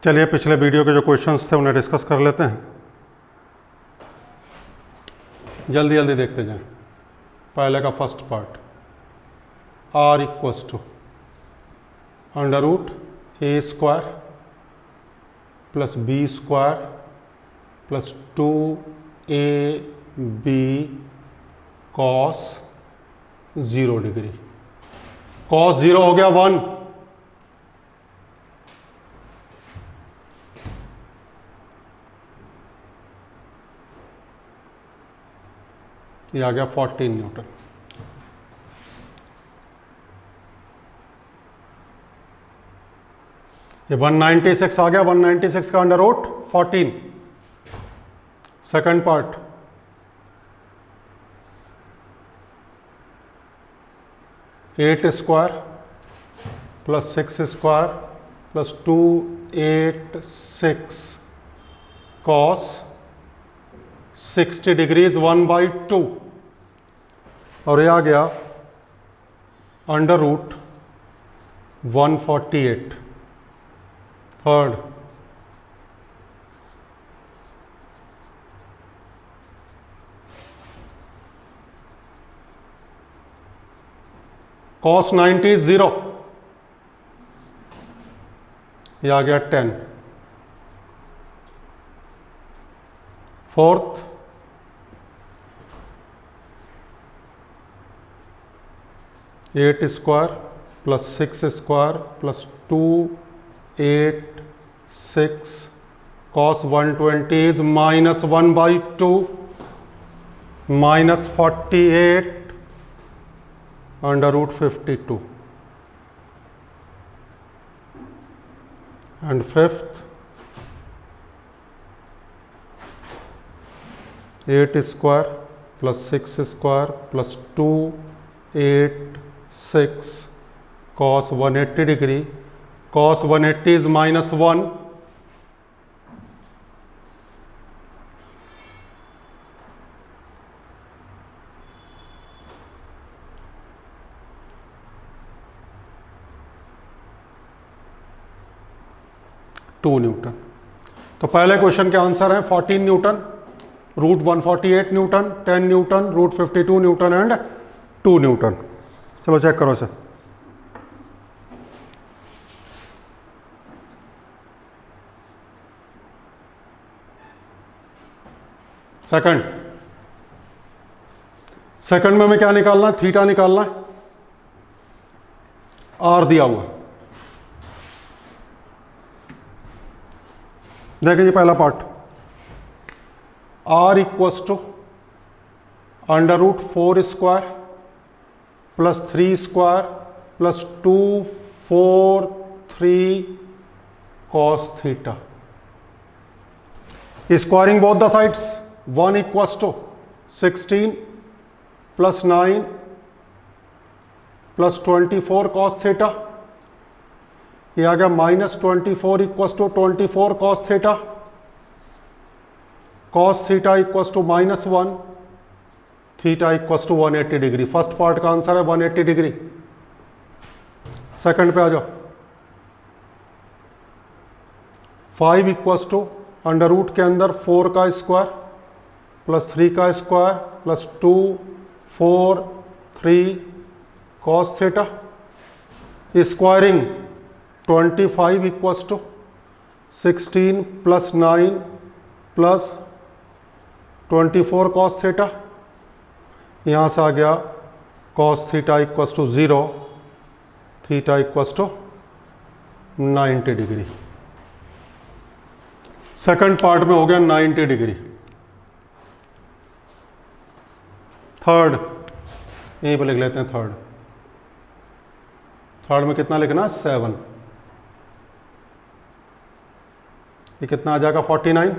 चलिए पिछले वीडियो के जो क्वेश्चंस थे उन्हें डिस्कस कर लेते हैं, जल्दी जल्दी देखते जाएं। पहले का first part, r equals to under root A square plus B square plus 2ab cos 0 degree. Cos 0 हो गया 1, ये आ गया 14 न्यूटन। ये 196 आ गया, 196 का under root 14। Second part, eight square plus 6 square plus 286 cos 60 degrees 1/2, और ये आ गया अंडर रूट 148। थर्ड, cos 90 0, ये आ गया 10। Fourth, eight square plus 6 square plus 286 cos 120 is minus 1/2 minus 48 under root 52। And fifth, 8 square plus 6 square plus 286 cos 180 degree. cos 180 is minus 1, two newton. तो पहले question के आंसर हैं 14 newton, root 148 newton, 10 newton, root 52 newton and 2 newton. चलो check करो इसे। Second में हमें क्या निकालना है? थीटा निकालना है। आर दिया हुआ, देखिए पहला part, r equals to under root 4 square plus 3 square plus 243 cos theta. Squaring both the sides, 1 equals to 16 plus 9 plus 24 cos theta. ये आ गया minus 24 equals to 24 cos theta. cos theta equals to minus 1, theta equals to 180 degree. First part का answer है 180 degree. Second पे आ जाओ, 5 equals to under root के अंदर 4 का स्क्वायर प्लस 3 का square plus 243 cos theta. Squaring 25 equals to 16 plus 9 plus 24 cos theta. यहाँ से आ गया cos theta equals to 0, theta equals to 90 degree. Second part में हो गया 90 डिग्री। थर्ड, यहीं पर लिख लेते हैं थर्ड। थर्ड में कितना लिखना है? 7। ये कितना आ जाएगा? 49।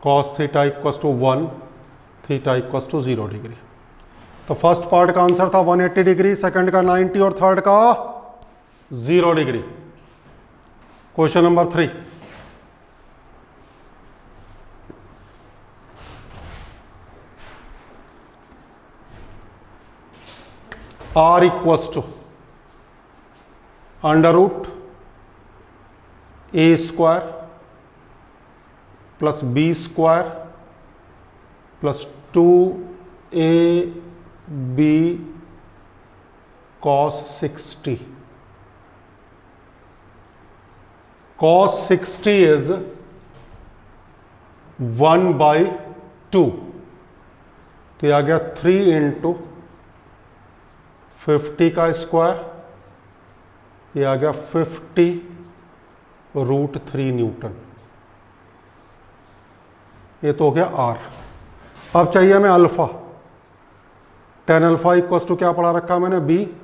cos theta equals to 1, theta equals to 0 degree. तो फर्स्ट पार्ट का आंसर था 180 डिग्री, सेकंड का 90 और थर्ड का 0 degree. Question number 3, R equals to under root A square plus B square plus 2ab cos 60. Cos 60 is 1/2, तो ये आ गया 3 इंटू 50 का स्क्वायर, ये आ गया 50√3 न्यूटन। ये तो हो गया आर। अब चाहिए हमें alpha. tan alpha equals to क्या पढ़ा रखा मैंने, B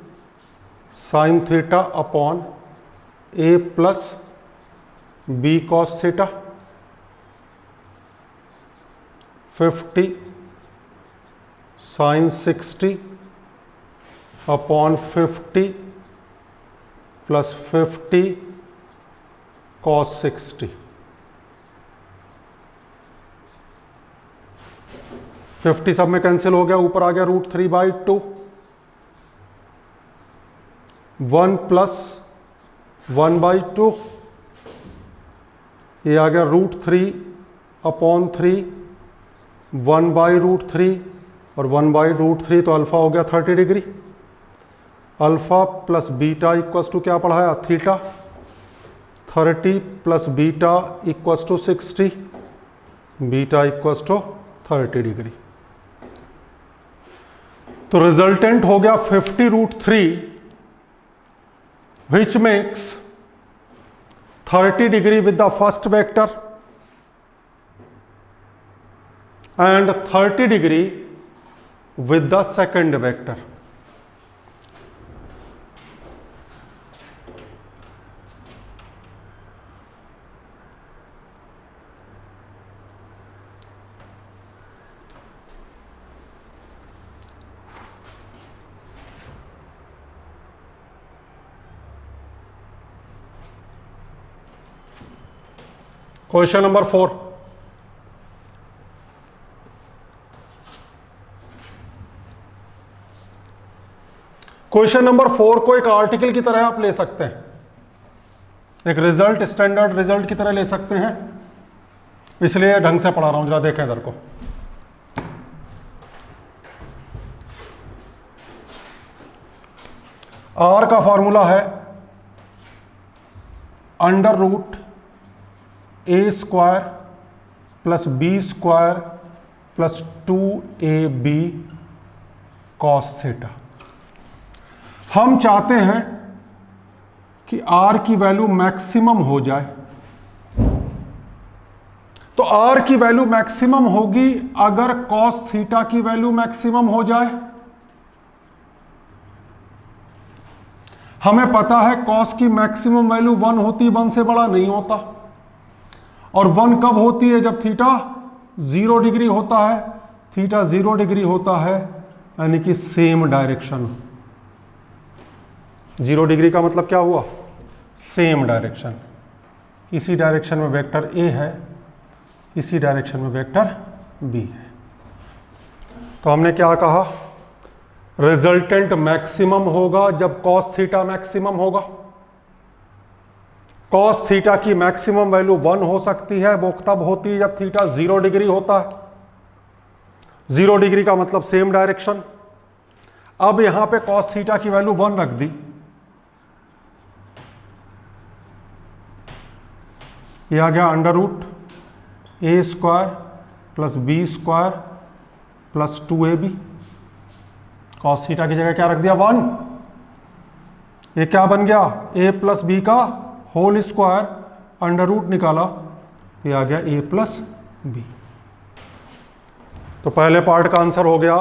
sine theta upon A plus B cos theta 50 sine 60 upon 50 plus 50 cos 60। 50 सब में कैंसिल हो गया, ऊपर आ गया √3/2, 1 प्लस 1/2, ये आ गया √3/3, 1/√3 और 1/√3, तो अल्फा हो गया 30 degree. Alpha plus beta equals to क्या पढ़ाया, theta. 30 plus beta equals to 60, beta equals to 30 degree. तो रिजल्टेंट हो गया 50√3 which makes 30 degree with the first vector and 30 degree with the second vector. Question number 4। Question number 4 को एक article की तरह आप ले सकते हैं, एक रिजल्ट, स्टैंडर्ड रिजल्ट की तरह ले सकते हैं, इसलिए ढंग से पढ़ा रहा हूं, जरा देखें इधर को। आर का फॉर्मूला है under root A square plus B square plus 2ab cos theta. हम चाहते हैं कि आर की वैल्यू मैक्सिमम हो जाए, तो आर की वैल्यू मैक्सिमम होगी अगर कॉस थीटा की वैल्यू मैक्सिमम हो जाए। हमें पता है कॉस की मैक्सिमम वैल्यू 1 होती, 1 से बड़ा नहीं होता, और 1 कब होती है, जब थीटा 0 डिग्री होता है। थीटा 0 डिग्री होता है यानी कि सेम डायरेक्शन। 0 डिग्री का मतलब क्या हुआ, सेम डायरेक्शन। इसी डायरेक्शन में वेक्टर ए है, इसी डायरेक्शन में वेक्टर बी है। तो हमने क्या कहा, रिजल्टेंट मैक्सिमम होगा जब कॉस थीटा मैक्सिमम होगा। कॉस थीटा की मैक्सिमम वैल्यू 1 हो सकती है, वो तब होती है जब थीटा 0 डिग्री होता है। 0 डिग्री का मतलब सेम डायरेक्शन। अब यहां पे कॉस थीटा की वैल्यू 1 रख दी, ये आ गया under root A square plus B square plus 2ab। Cos theta की जगह क्या रख दिया, 1। ये क्या बन गया, a प्लस बी का होल स्क्वायर, अंडर रूट निकाला, ये आ गया a प्लस बी। तो पहले पार्ट का आंसर हो गया,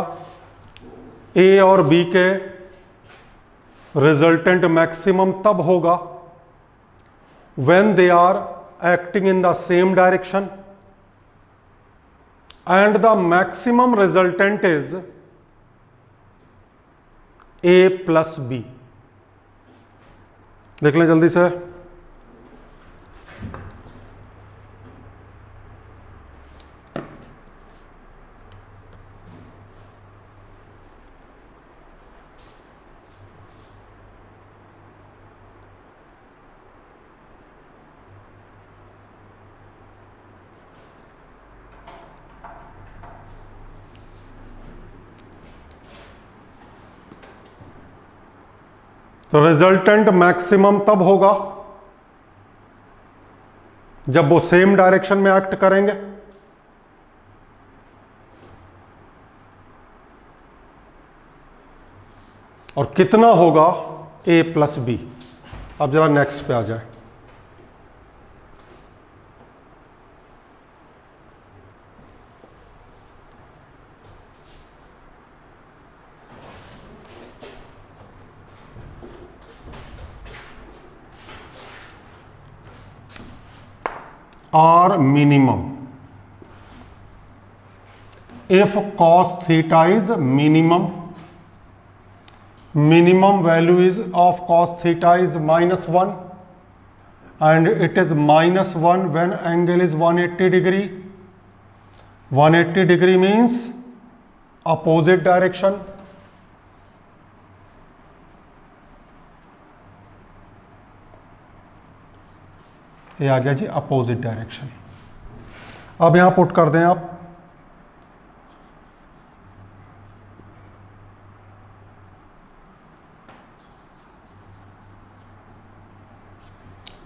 a और b के रिजल्टेंट मैक्सिमम तब होगा when they are acting in the same direction and the maximum resultant is a plus B. देख लें जल्दी से। तो रिजल्टेंट मैक्सिमम तब होगा जब वो सेम डायरेक्शन में एक्ट करेंगे। और कितना होगा a प्लस बी। अब जरा नेक्स्ट पे आ जाए। R minimum if cos theta is minimum value is of cos theta is -1 and it is -1 when angle is 180 degree. 180 degree means opposite direction. ये आ गया जी अपोजिट डायरेक्शन। अब यहां पुट कर दें आप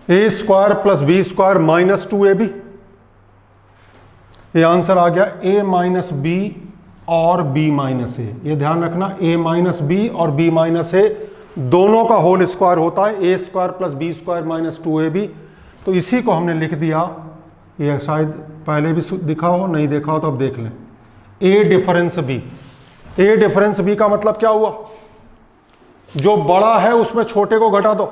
A square plus B square minus 2ab। ये answer आ गया a माइनस बी और b माइनस ए। ये ध्यान रखना a माइनस बी और b माइनस ए दोनों का होल स्क्वायर होता है a square plus B square minus 2ab। तो इसी को हमने लिख दिया, ये शायद पहले भी दिखा हो, नहीं देखा हो तो अब देख लें। a difference b। a difference b का मतलब क्या हुआ, जो बड़ा है उसमें छोटे को घटा दो।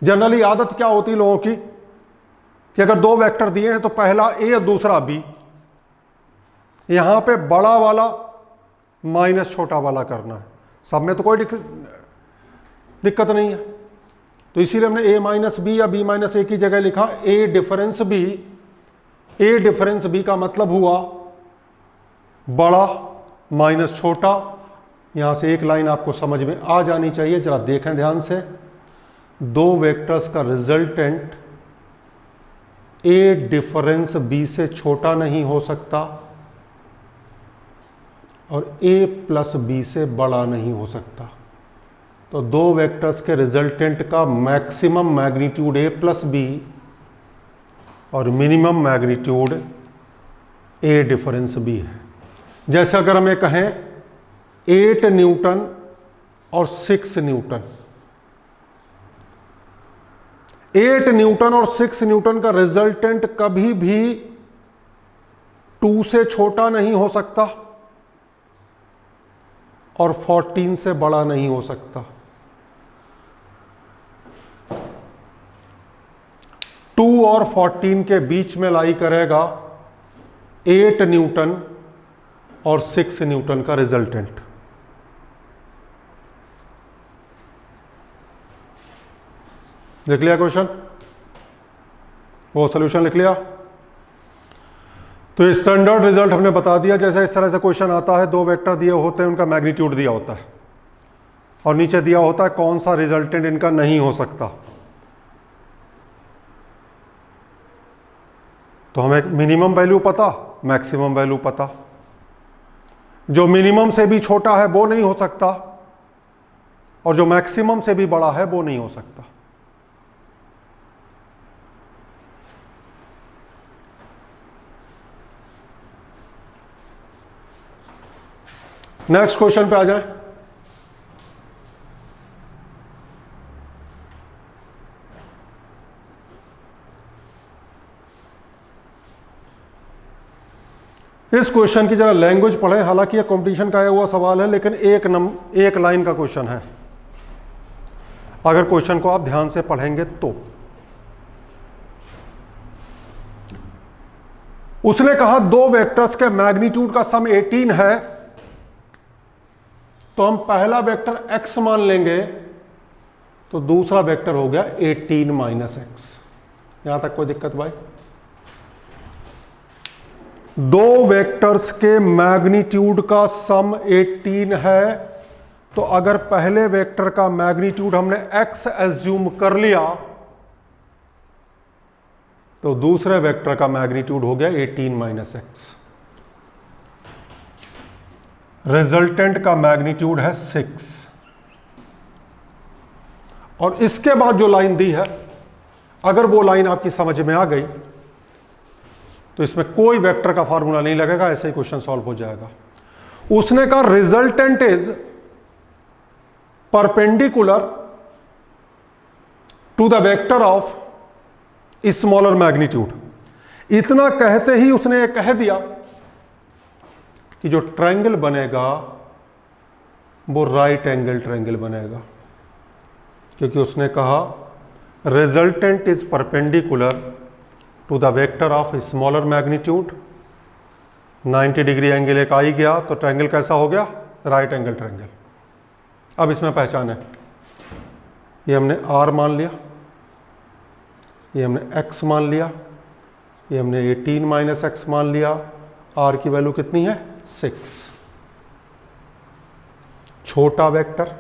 जनरली आदत क्या होती लोगों की कि अगर दो वेक्टर दिए हैं तो पहला a और दूसरा b, यहां पे बड़ा वाला माइनस छोटा वाला करना है। सब में तो कोई दिक्कत नहीं है, तो इसीलिए हमने a माइनस बी या b माइनस ए की जगह लिखा a difference b। a difference b का मतलब हुआ बड़ा माइनस छोटा। यहां से एक लाइन आपको समझ में आ जानी चाहिए, जरा देखें ध्यान से। दो वेक्टर्स का रिजल्टेंट a डिफरेंस b से छोटा नहीं हो सकता और a प्लस b से बड़ा नहीं हो सकता। तो दो वेक्टर्स के रिजल्टेंट का maximum magnitude a plus B और minimum magnitude a difference b है। जैसे अगर हमें कहें 8 न्यूटन और 6 न्यूटन, 8 न्यूटन और 6 न्यूटन का रिजल्टेंट कभी भी 2 से छोटा नहीं हो सकता और 14 से बड़ा नहीं हो सकता। 2 और 14 के बीच में लाई करेगा 8 न्यूटन और 6 न्यूटन का रिजल्टेंट। लिख लिया क्वेश्चन, वो सॉल्यूशन लिख लिया। तो स्टैंडर्ड रिजल्ट हमने बता दिया। जैसे इस तरह से क्वेश्चन आता है, दो वेक्टर दिए होते हैं, उनका मैग्नीट्यूड दिया होता है और नीचे दिया होता है कौन सा रिजल्टेंट इनका नहीं हो सकता। तो हमें मिनिमम वैल्यू पता, मैक्सिमम वैल्यू पता। जो मिनिमम से भी छोटा है वो नहीं हो सकता और जो मैक्सिमम से भी बड़ा है वो नहीं हो सकता। नेक्स्ट क्वेश्चन पे आ जाए। इस क्वेश्चन की जरा लैंग्वेज पढ़ें। हालांकि यह कंपटीशन का आया हुआ सवाल है, लेकिन एक लाइन का क्वेश्चन है। अगर क्वेश्चन को आप ध्यान से पढ़ेंगे तो उसने कहा दो वेक्टर्स के मैग्नीट्यूड का सम 18 है, तो हम पहला वेक्टर x मान लेंगे तो दूसरा वेक्टर हो गया 18 माइनस एक्स। यहां तक कोई दिक्कत भाई? दो वेक्टर्स के मैग्नीट्यूड का सम 18 है, तो अगर पहले वेक्टर का मैग्नीट्यूड हमने x एज्यूम कर लिया तो दूसरे वेक्टर का मैग्नीट्यूड हो गया 18 माइनस एक्स। रिजल्टेंट का मैग्नीट्यूड है 6। और इसके बाद जो लाइन दी है, अगर वो लाइन आपकी समझ में आ गई तो इसमें कोई वेक्टर का फॉर्मूला नहीं लगेगा, ऐसे ही क्वेश्चन सॉल्व हो जाएगा। उसने कहा resultant is perpendicular to the vector of smaller magnitude. इतना कहते ही उसने कह दिया कि जो ट्रायंगल बनेगा वो राइट एंगल ट्रायंगल बनेगा, क्योंकि उसने कहा resultant is perpendicular to the vector of smaller magnitude. 90 degree angle एक आ ही गया तो ट्रायंगल कैसा हो गया? Right angle triangle. अब इसमें पहचान है, ये हमने R मान लिया, ये हमने x मान लिया, ये हमने 18 माइनस एक्स मान लिया। R की वैल्यू कितनी है? 6। छोटा वेक्टर,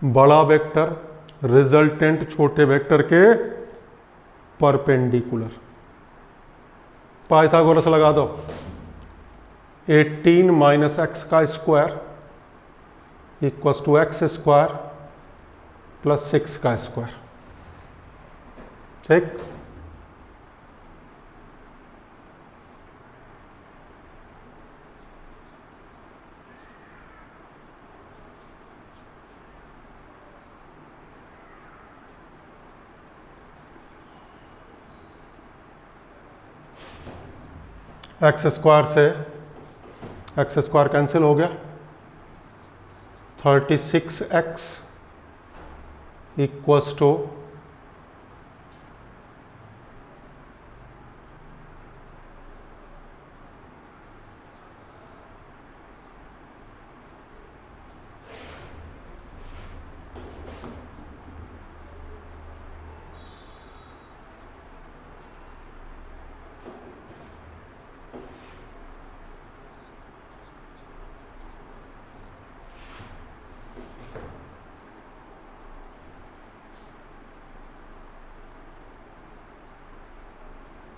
बड़ा वेक्टर, रिजल्टेंट छोटे वेक्टर के परपेंडिकुलर। पाइथागोरस लगा दो। 18 माइनस एक्स का square equals to X square plus 6 का स्क्वायर। ठीक, एक्स स्क्वायर से एक्स स्क्वायर कैंसिल हो गया, 36x इक्वल्स टू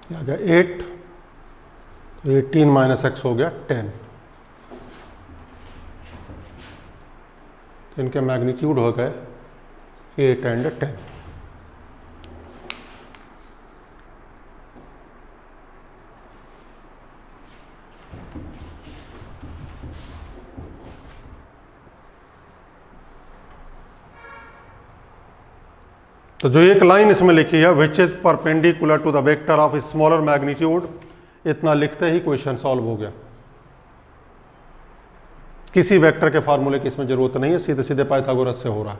आ गया 8, तो 18 माइनस एक्स हो गया 10। तो इनके मैग्नीट्यूड हो गए 8 एंड 10। तो जो एक लाइन इसमें लिखी है which is perpendicular to the vector of smaller magnitude, इतना लिखते ही क्वेश्चन सॉल्व हो गया। किसी वेक्टर के फार्मूले की इसमें जरूरत नहीं है, सीधे सीधे पाइथागोरस से हो रहा है।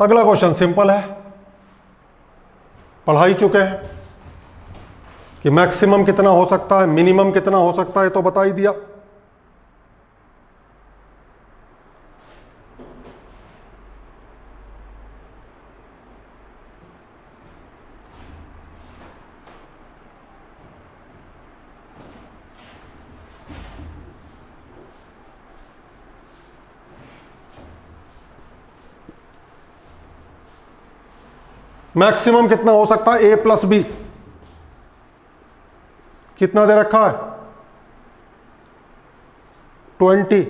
अगला क्वेश्चन सिंपल है, पढ़ा ही चुके हैं कि मैक्सिमम कितना हो सकता है, मिनिमम कितना हो सकता है, तो बता ही दिया। मैक्सिमम कितना हो सकता है? a plus B. कितना दे रखा है? 20।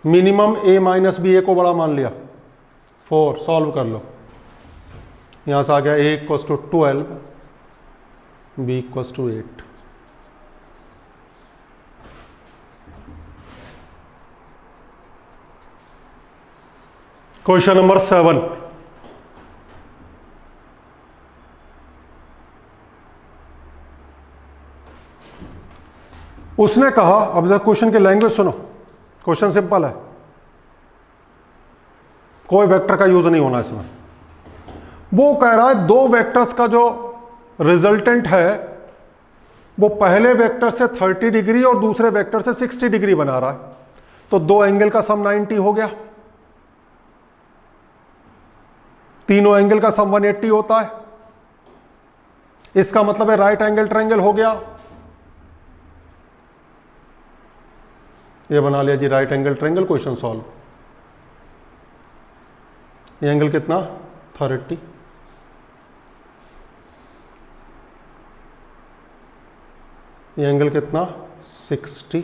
Minimum a minus B, a को बड़ा मान लिया 4। सॉल्व कर लो, यहां से आ गया a equals to 12, b equals to 8। Question number 7। उसने कहा, अब जरा क्वेश्चन की लैंग्वेज सुनो, क्वेश्चन सिंपल है, कोई वेक्टर का यूज नहीं होना इसमें। वो कह रहा है दो वेक्टर्स का जो रिजल्टेंट है वो पहले वेक्टर से 30 डिग्री और दूसरे वेक्टर से 60 डिग्री बना रहा है, तो दो एंगल का सम 90 हो गया, तीनों एंगल का सम 180 होता है। इसका मतलब है राइट एंगल ट्रायंगल हो गया। ये बना लिया जी right angle triangle. Question solve. ये एंगल कितना? 30। ये एंगल कितना? 60,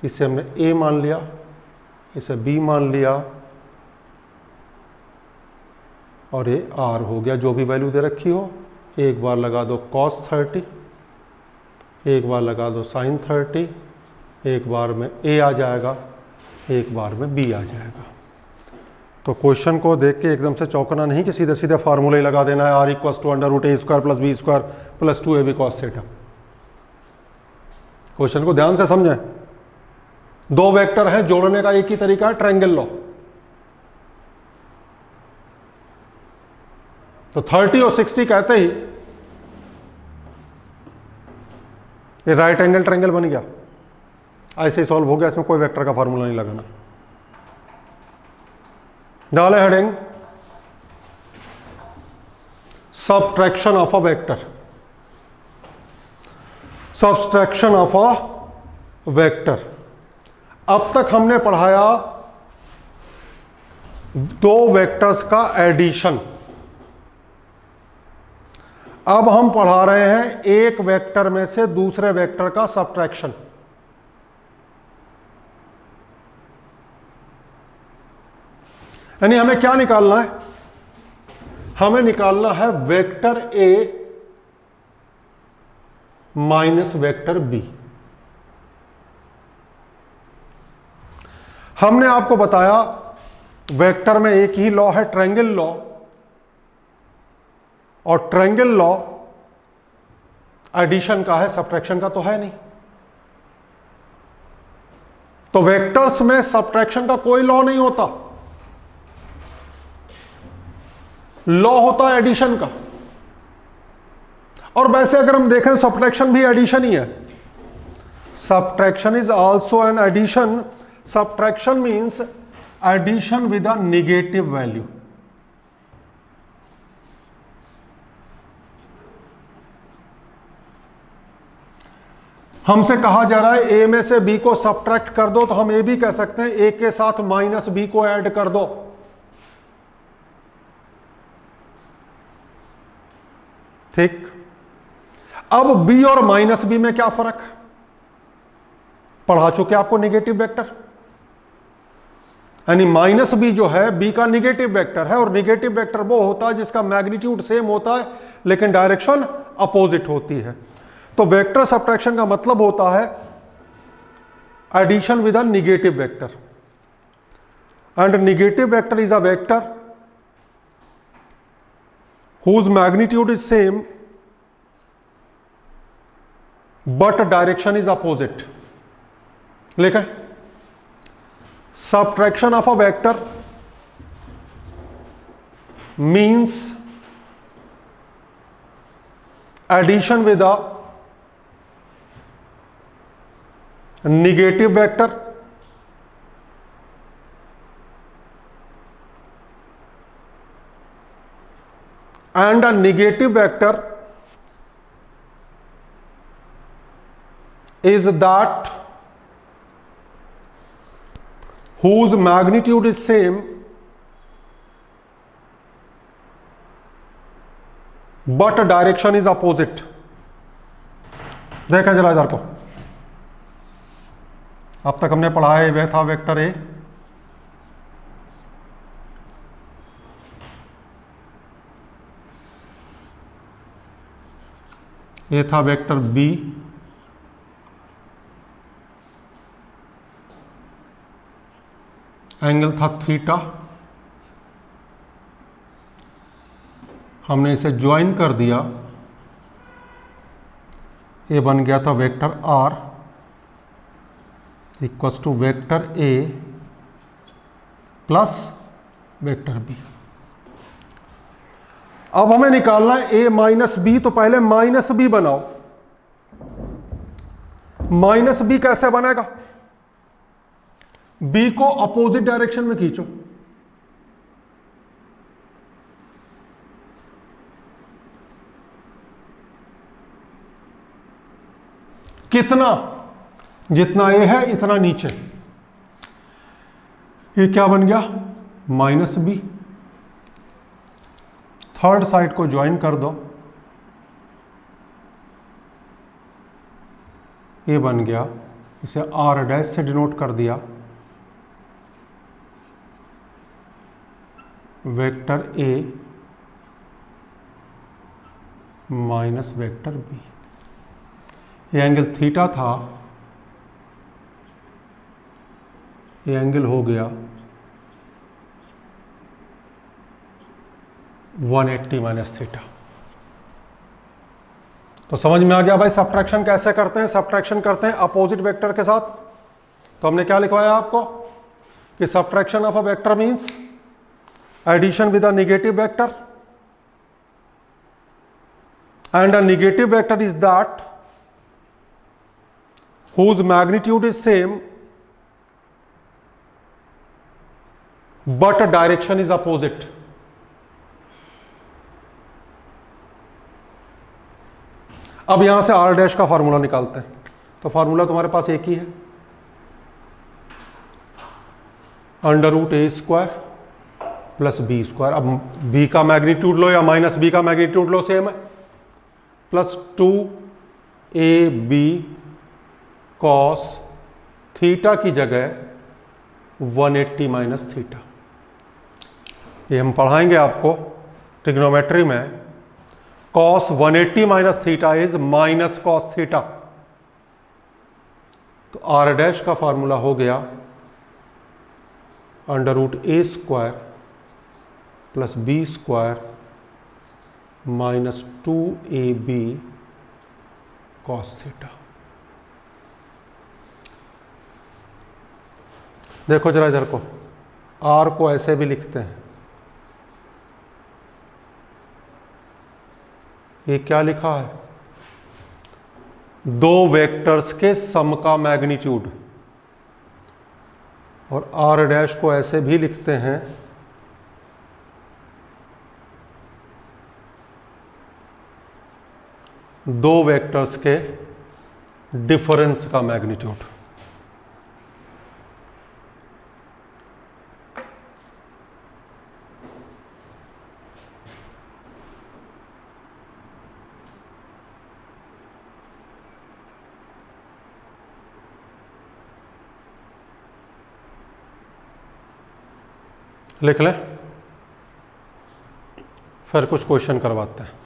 इसे हमने a मान लिया, इसे b मान लिया और ये r हो गया, जो भी वैल्यू दे रखी हो। एक बार लगा दो cos 30, एक बार लगा दो sin 30, एक बार में a आ जाएगा, एक बार में b आ जाएगा। तो क्वेश्चन को देख के एकदम से चौंकना नहीं कि सीधे सीधे फार्मूला ही लगा देना है, r equals to under root A square plus B square plus 2ab cos theta. Question को ध्यान से समझें। दो वेक्टर हैं, जोड़ने का एक ही तरीका है, ट्रायंगल लॉ। तो 30 और 60 कहते ही ये राइट एंगल ट्रायंगल बन गया, ऐसे ही सॉल्व हो गया, इसमें कोई वेक्टर का फार्मूला नहीं लगाना। डाले heading subtraction of a vector, subtraction of a vector. अब तक हमने पढ़ाया दो वेक्टर्स का एडिशन, अब हम पढ़ा रहे हैं एक वेक्टर में से दूसरे वेक्टर का सबट्रैक्शन। यानी हमें क्या निकालना है? हमें निकालना है vector A minus vector B. हमने आपको बताया वेक्टर में एक ही लॉ है, ट्रायंगल लॉ, और ट्रायंगल लॉ एडिशन का है, सबट्रैक्शन का तो है नहीं। तो वेक्टर्स में सबट्रैक्शन का कोई लॉ नहीं होता, लॉ होता है एडिशन का। और वैसे अगर हम देखें सबट्रैक्शन भी एडिशन ही है। Subtraction is also an addition. Subtraction means addition with a negative value. हमसे कहा जा रहा है ए में से बी को सबट्रैक्ट कर दो, तो हम ये भी कह सकते हैं ए के साथ माइनस बी को ऐड कर दो। ठीक, अब बी और माइनस बी में क्या फर्क है? पढ़ा चुके आपको नेगेटिव वेक्टर, यानी माइनस बी जो है बी का नेगेटिव वेक्टर है, और नेगेटिव वेक्टर वो होता है जिसका मैग्नीट्यूड सेम होता है लेकिन डायरेक्शन अपोजिट होती है। तो वेक्टर सबट्रैक्शन का मतलब होता है addition with a negative vector, and negative vector is a vector whose magnitude is same but direction is opposite. लिखा है subtraction of a vector means addition with a negative vector and a negative vector is that whose magnitude is same but direction is opposite. देखें जरा इधर को, अब तक हमने पढ़ा है वह था वेक्टर ए, ये था वेक्टर बी, एंगल था थीटा, हमने इसे ज्वाइन कर दिया, ये बन गया था vector R equals to vector A plus vector B. अब हमें निकालना है ए माइनस बी, तो पहले माइनस बी बनाओ। माइनस बी कैसे बनेगा? बी को अपोजिट डायरेक्शन में खींचो, कितना? जितना ए है इतना नीचे। ये क्या बन गया? Minus B. थर्ड साइड को ज्वाइन कर दो, ए बन गया, इसे आर डैश से डिनोट कर दिया, vector A minus vector B. ये एंगल थीटा था, ये एंगल हो गया 180 माइनस थीटा। तो समझ में आ गया भाई सब्ट्रैक्शन कैसे करते हैं। सब्ट्रैक्शन करते हैं अपोजिट वेक्टर के साथ। तो हमने क्या लिखवाया आपको कि subtraction of a vector means addition with a negative vector, and a negative vector is that whose magnitude is same but direction is opposite। अब यहां से r डैश का फार्मूला निकालते हैं। तो फार्मूला तुम्हारे पास एक ही है, √a² प्लस b²। अब b का मैग्नीट्यूड लो या माइनस b का मैग्नीट्यूड लो, सेम है, प्लस 2ab कॉस थीटा की जगह 180 माइनस थीटा। ये हम पढ़ाएंगे आपको ट्रिग्नोमेट्री में। Cos 180 minus theta is minus cos theta. तो आर डैश का फार्मूला हो गया √a² plus b² minus 2ab cos theta. देखो जरा इधर को, आर को ऐसे भी लिखते हैं, ये क्या लिखा है, दो वेक्टर्स के सम का मैग्नीट्यूड। और आर डैश को ऐसे भी लिखते हैं, दो वेक्टर्स के डिफरेंस का मैग्नीट्यूड। लिख लें, फिर कुछ क्वेश्चन करवाते हैं।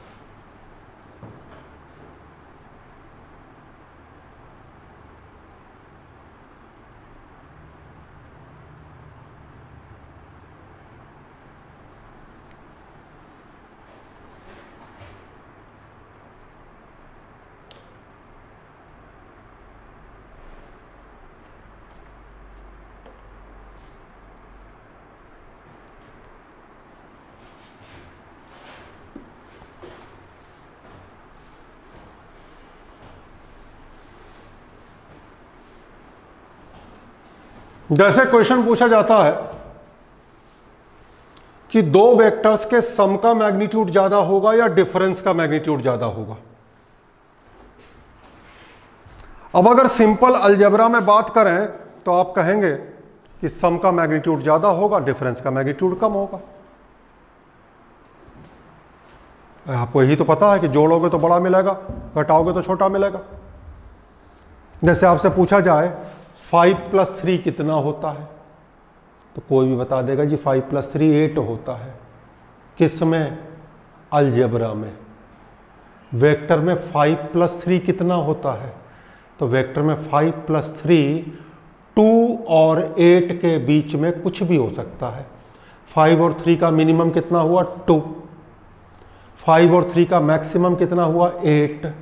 जैसे क्वेश्चन पूछा जाता है कि दो वेक्टर्स के सम का मैग्नीट्यूड ज्यादा होगा या डिफरेंस का मैग्नीट्यूड ज्यादा होगा। अब अगर सिंपल अलजेब्रा में बात करें तो आप कहेंगे कि सम का मैग्नीट्यूड ज्यादा होगा, डिफरेंस का मैग्नीट्यूड कम होगा। आपको यही तो पता है कि जोड़ोगे तो बड़ा मिलेगा, घटाओगे तो छोटा मिलेगा। जैसे आपसे पूछा जाए 5 + 3 कितना होता है, तो कोई भी बता देगा जी 5 + 3 8 होता है। किस में? अलजेब्रा में। वेक्टर में 5 + 3 कितना होता है, तो वेक्टर में 5 + 3 2 और 8 के बीच में कुछ भी हो सकता है। 5 और 3 का मिनिमम कितना हुआ? 2। 5 और 3 का मैक्सिमम कितना हुआ? 8।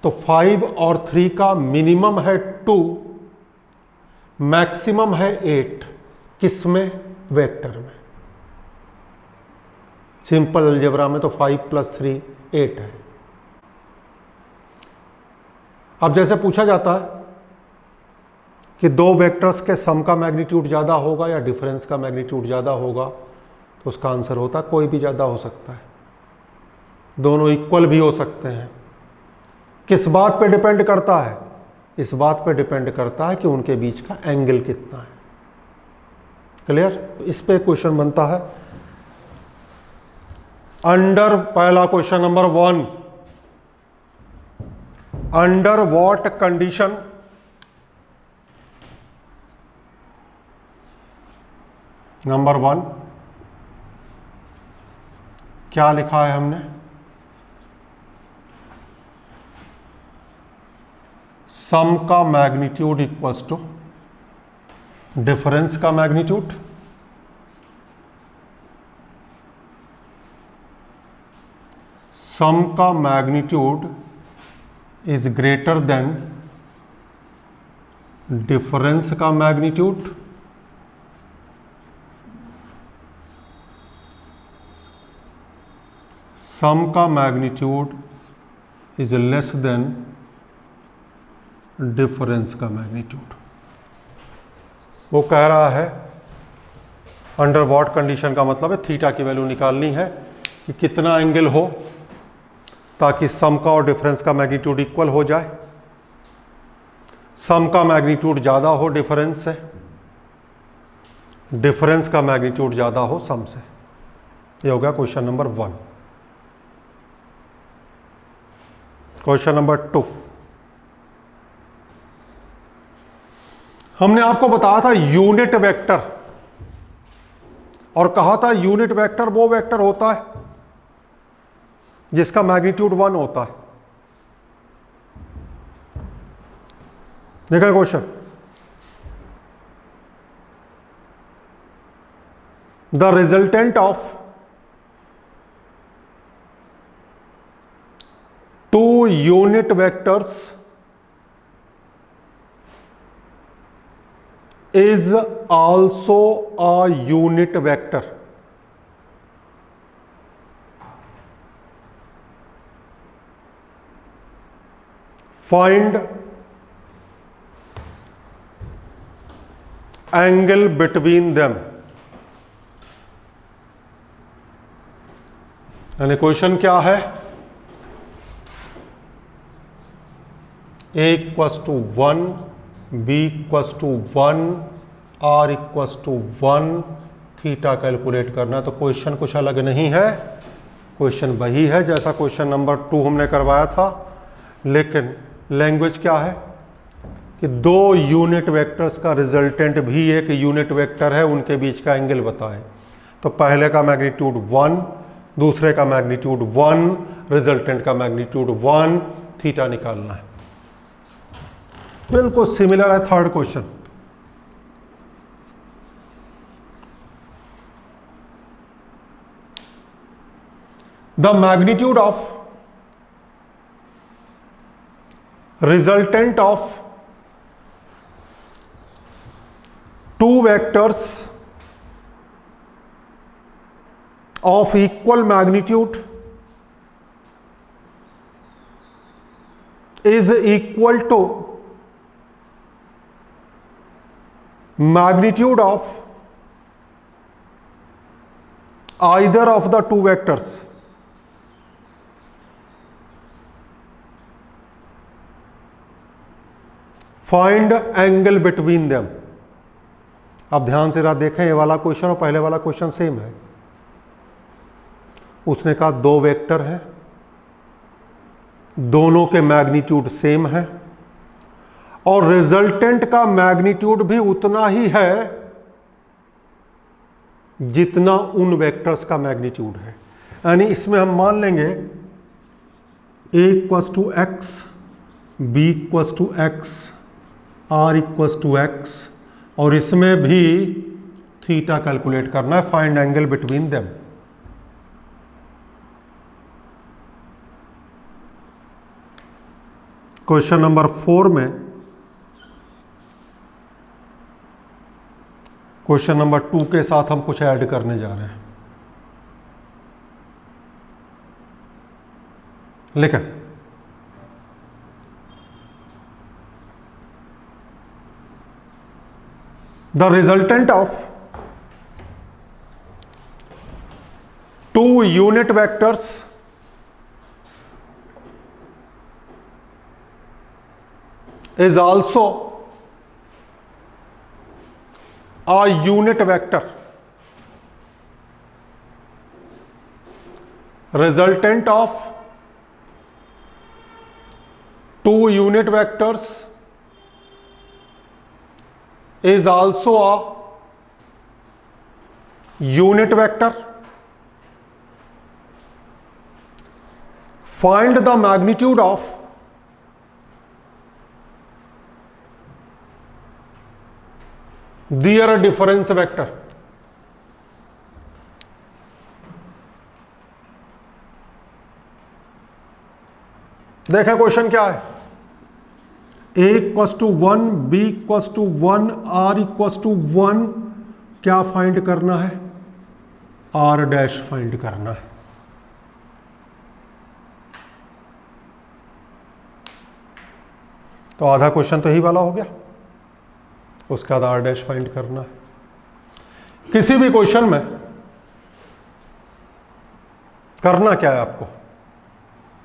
तो 5 और 3 का मिनिमम है 2, मैक्सिमम है 8। किस में? वेक्टर में। सिंपल अलजेब्रा में तो 5 + 3 8 है। अब जैसे पूछा जाता है कि दो वेक्टर्स के सम का मैग्नीट्यूड ज़्यादा होगा या डिफरेंस का मैग्नीट्यूड ज़्यादा होगा, तो उसका आंसर होता है कोई भी ज़्यादा हो सकता है, दोनों इक्वल भी हो सकते हैं। किस बात पे डिपेंड करता है? इस बात पे डिपेंड करता है कि उनके बीच का एंगल कितना है। क्लियर? तो इस पे क्वेश्चन बनता है अंडर पहला question number 1, under what condition number 1 क्या लिखा है हमने, सम का मैग्नीट्यूड इक्वल्स टू डिफरेंस का मैग्नीट्यूड, सम का magnitude is greater than difference का मैग्नीट्यूड, सम का magnitude is less than difference का मैग्नीट्यूड। वो कह रहा है अंडर व्हाट कंडीशन का मतलब है थीटा की वैल्यू निकालनी है कि कितना एंगल हो ताकि सम का और डिफरेंस का मैग्नीट्यूड इक्वल हो जाए, सम का मैग्नीट्यूड ज़्यादा हो डिफरेंस से, डिफरेंस का मैग्नीट्यूड ज़्यादा हो सम से। ये हो गया क्वेश्चन नंबर 1। क्वेश्चन नंबर 2, हमने आपको बताया था यूनिट वेक्टर और कहा था यूनिट वेक्टर वो वेक्टर होता है जिसका मैग्नीट्यूड 1 होता है। देखा question, the resultant of two unit vectors is also a unit vector. Find angle between them. यानी क्वेश्चन क्या है, a equals to 1, b equals to 1, r equals to 1, theta calculate करना। तो क्वेश्चन कुछ अलग नहीं है, क्वेश्चन वही है जैसा क्वेश्चन नंबर 2 हमने करवाया था, लेकिन लैंग्वेज क्या है कि दो यूनिट वेक्टर्स का रिजल्टेंट भी एक यूनिट वेक्टर है, उनके बीच का एंगल बताएं। तो पहले का मैग्नीट्यूड 1, दूसरे का मैग्नीट्यूड 1, रिजल्टेंट का मैग्नीट्यूड 1, थीटा निकालना है। बिल्कुल सिमिलर है third question. The magnitude of resultant of two vectors of equal magnitude is equal to magnitude of either of the two vectors. Find angle between them. अब ध्यान से देखें, ये वाला क्वेश्चन और पहले वाला क्वेश्चन सेम है। उसने कहा दो वेक्टर हैं, दोनों के मैग्नीट्यूड सेम है और रिजल्टेंट का मैग्नीट्यूड भी उतना ही है जितना उन वेक्टर्स का मैग्नीट्यूड है। यानी इसमें हम मान लेंगे a equals to X, b equals to X, r equals to X, और इसमें भी थीटा कैलकुलेट करना है, find angle between them. Question number 4 में क्वेश्चन नंबर 2 के साथ हम कुछ ऐड करने जा रहे हैं। लिखें, the resultant of two unit vectors is also a unit vector. Resultant of 2 unit vectors is also a unit vector. Find the magnitude of their difference vector. देखें क्वेश्चन क्या है, a equals to 1, b equals to 1, r equals to 1, क्या find करना है, r dash find करना है। तो आधा क्वेश्चन तो यही वाला हो गया, उसके बाद r डैश फाइंड करना है। किसी भी क्वेश्चन में करना क्या है आपको,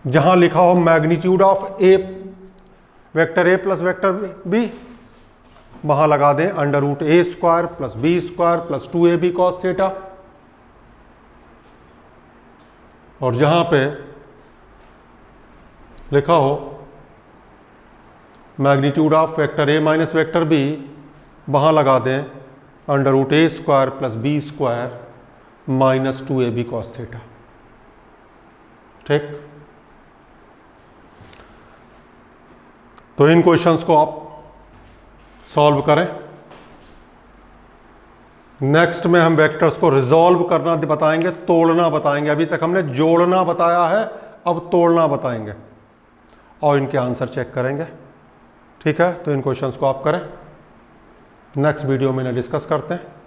जहां लिखा हो magnitude of A, vector A plus vector B, वहां लगा दें under root A square plus B square plus 2ab cos theta, और जहां पे लिखा हो magnitude of vector A minus vector B, वहां लगा दें under root A square plus B square minus 2ab cos theta. ठीक, तो इन क्वेश्चंस को आप सॉल्व करें। नेक्स्ट में हम वेक्टर्स को रिजॉल्व करना बताएंगे, तोड़ना बताएंगे। अभी तक हमने जोड़ना बताया है, अब तोड़ना बताएंगे और इनके आंसर चेक करेंगे। ठीक है, तो इन क्वेश्चंस को आप करें, नेक्स्ट वीडियो में डिस्कस करते हैं।